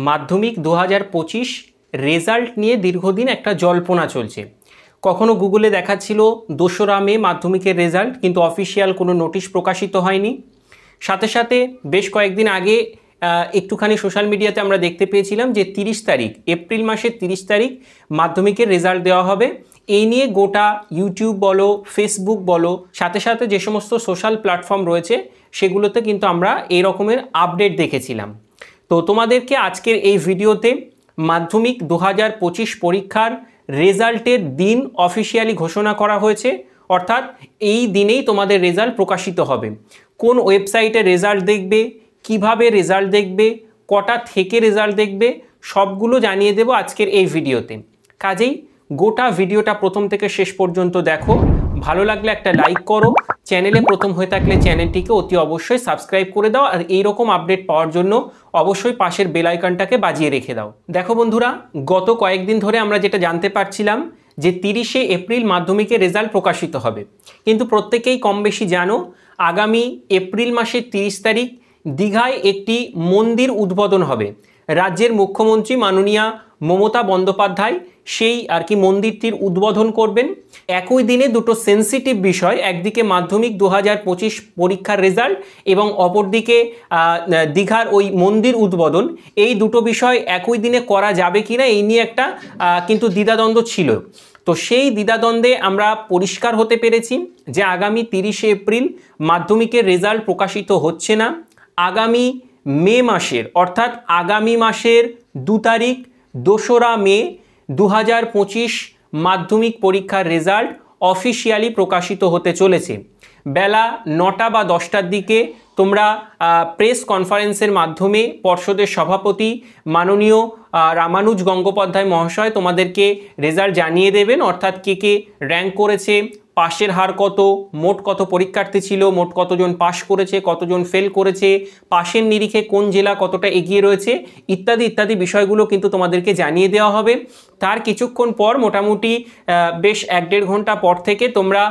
মাধ্যমিক 2025 রেজাল্ট নিয়ে দীর্ঘদিন একটা জল্পনা চলছে। কখনো গুগলে দেখাচ্ছিল 2রা মে মাধ্যমিকের রেজাল্ট, কিন্তু অফিসিয়াল কোনো নোটিশ প্রকাশিত হয়নি। সাথে সাথে বেশ কয়েকদিন আগে একটুখানি সোশ্যাল মিডিয়াতে আমরা দেখতে পেয়েছিলাম যে 30 তারিখ, এপ্রিল মাসের 30 তারিখ মাধ্যমিকের রেজাল্ট দেওয়া হবে। এই নিয়ে গোটা ইউটিউব বলো, ফেসবুক বলো, সাথে সাথে যে সমস্ত সোশ্যাল প্ল্যাটফর্ম রয়েছে সেগুলোতে কিন্তু আমরা এই রকমের আপডেট দেখেছিলাম। তো তোমাদেরকে আজকের এই ভিডিওতে মাধ্যমিক 2025 পরীক্ষার রেজাল্টের দিন অফিসিয়ালি ঘোষণা করা হয়েছে, অর্থাৎ এই দিনেই তোমাদের রেজাল্ট প্রকাশিত হবে। কোন ওয়েবসাইটে রেজাল্ট দেখবে, কিভাবে রেজাল্ট দেখবে, কটা থেকে রেজাল্ট দেখবে, সবগুলো জানিয়ে দেব আজকের এই ভিডিওতে। কাজেই গোটা ভিডিওটা প্রথম থেকে শেষ পর্যন্ত দেখো। ভালো লাগলে একটা লাইক করো, চ্যানেলে প্রথম হয়ে থাকলে চ্যানেলটিকে অতি অবশ্যই সাবস্ক্রাইব করে দাও, আর এইরকম আপডেট পাওয়ার জন্য অবশ্যই পাশের বেল আইকনটাকে বাজিয়ে রেখে দাও। দেখো বন্ধুরা, গত কয়েকদিন ধরে আমরা যেটা জানতে পারছিলাম যে 30শে এপ্রিল মাধ্যমিকের রেজাল্ট প্রকাশিত হবে, কিন্তু প্রত্যেকেই কম বেশি জানো আগামী এপ্রিল মাসের 30 তারিখ দীঘায় একটি মন্দির উদ্বোধন হবে। রাজ্যের মুখ্যমন্ত্রী মাননীয়া মমতা বন্দ্যোপাধ্যায় সেই মন্দিরটির উদ্বোধন করবেন। একই দিনে দুটো সেন্সিটিভ বিষয়, একদিকে মাধ্যমিক 2025 পরীক্ষার রেজাল্ট এবং অপরদিকে দীঘার ওই মন্দির উদ্বোধন, এই দুটো বিষয় একই দিনে করা যাবে কিনা এই নিয়ে একটা কিন্তু দ্বিধাদ্বন্দ্ব ছিল। তো সেই দ্বিধাদ্বন্দ্বে আমরা পরিষ্কার হতে পেরেছি যে আগামী 30শে এপ্রিল মাধ্যমিকের রেজাল্ট প্রকাশিত হচ্ছে না। আগামী মে মাসের, অর্থাৎ আগামী মাসের 2 তারিখ 2রা মে 2025 মাধ্যমিক পরীক্ষার রেজাল্ট অফিসিয়ালি প্রকাশিত হতে চলেছে। বেলা 9টা বা 10টার দিকে তোমরা প্রেস কনফারেন্সের মাধ্যমে পর্ষদের সভাপতি মাননীয় রামানুজ গঙ্গোপাধ্যায় মহাশয় তোমাদেরকে রেজাল্ট জানিয়ে দেবেন, অর্থাৎ কে কে র্যাঙ্ক করেছে, পাশের হার কত, মোট কত পরীক্ষার্থী ছিল, মোট কতজন পাশ করেছে, কতজন ফেল করেছে, পাশের নিরিখে কোন জেলা কতটা এগিয়ে রয়েছে, ইত্যাদি ইত্যাদি বিষয়গুলো কিন্তু তোমাদেরকে জানিয়ে দেওয়া হবে। তার কিছুক্ষণ পর, মোটামুটি বেশ 1-1.5 ঘন্টা পর থেকে তোমরা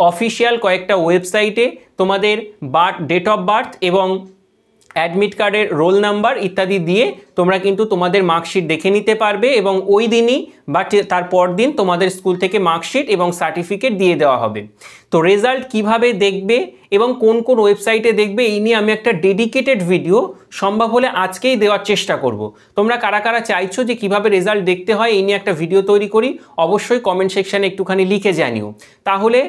অফিসিয়াল কয়েকটা ওয়েবসাইটে তোমাদের ডেট অফ বার্থ এবং অ্যাডমিট কার্ডের রোল নাম্বার ইত্যাদি দিয়ে তোমরা কিন্তু তোমাদের মার্কশিট দেখে নিতে পারবে, এবং ওই দিনই বা তার পর দিন তোমাদের স্কুল থেকে মার্কশিট এবং সার্টিফিকেট দিয়ে দেওয়া হবে। তো রেজাল্ট কিভাবে দেখবে এবং কোন কোন ওয়েবসাইটে দেখবে এই নিয়ে আমি একটা ডেডিকেটেড ভিডিও সম্ভব হলে আজকেই দেওয়ার চেষ্টা করব। তোমরা কারা কারা চাইছো যে কিভাবে রেজাল্ট দেখতে হয় এই নিয়ে একটা ভিডিও তৈরি করি, অবশ্যই কমেন্ট সেকশানে একটুখানি লিখে জানিও। তাহলে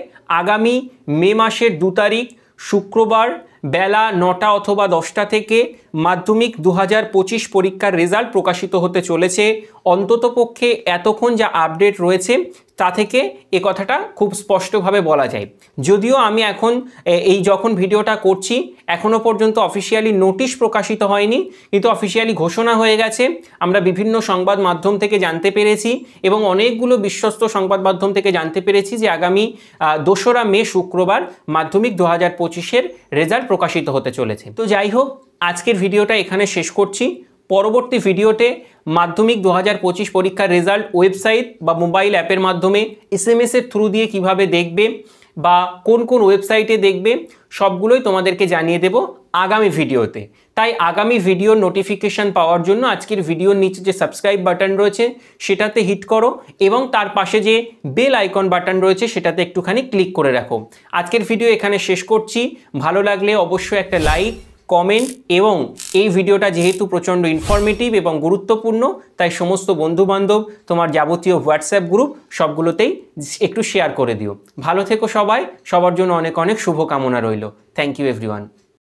আগামী মে মাসের 2 তারিখ শুক্রবার বেলা 9টা অথবা 10টা থেকে মাধ্যমিক 2025 পরীক্ষার রেজাল্ট প্রকাশিত হতে চলেছে। অন্ততপক্ষে এতক্ষণ যা আপডেট রয়েছে তা থেকে এ কথাটা খুব স্পষ্টভাবে বলা যায়। যদিও আমি এখন যখন ভিডিওটা করছি এখনও পর্যন্ত অফিসিয়ালি নোটিশ প্রকাশিত হয়নি, কিন্তু অফিসিয়ালি ঘোষণা হয়ে গেছে। আমরা বিভিন্ন সংবাদ মাধ্যম থেকে জানতে পেরেছি এবং অনেকগুলো বিশ্বস্ত সংবাদ মাধ্যম থেকে জানতে পেরেছি যে আগামী 2রা মে শুক্রবার মাধ্যমিক 2025-এর রেজাল্ট প্রকাশিত হতে চলেছে। তো যাই হোক, আজকের ভিডিওটা এখানে শেষ করছি। পরবর্তী ভিডিওতে মাধ্যমিক 2025 পরীক্ষার রেজাল্ট ওয়েবসাইট বা মোবাইল অ্যাপের মাধ্যমে SMS এর থ্রু দিয়ে কিভাবে দেখবে বা কোন কোন ওয়েবসাইটে দেখবে সবগুলোই তোমাদেরকে জানিয়ে দেব আগামী ভিডিওতে। তাই আগামী ভিডিওর নোটিফিকেশান পাওয়ার জন্য আজকের ভিডিওর নিচে যে সাবস্ক্রাইব বাটন রয়েছে সেটাতে হিট করো, এবং তার পাশে যে বেল আইকন বাটন রয়েছে সেটাতে একটুখানি ক্লিক করে রাখো। আজকের ভিডিও এখানে শেষ করছি। ভালো লাগলে অবশ্যই একটা লাইক, কমেন্ট, এবং এই ভিডিওটা যেহেতু প্রচণ্ড ইনফরমেটিভ এবং গুরুত্বপূর্ণ তাই সমস্ত বন্ধুবান্ধব, তোমার যাবতীয় হোয়াটসঅ্যাপ গ্রুপ সবগুলোতেই একটু শেয়ার করে দিও। ভালো থেকো সবাই, সবার জন্য অনেক অনেক শুভকামনা রইল। Thank you everyone.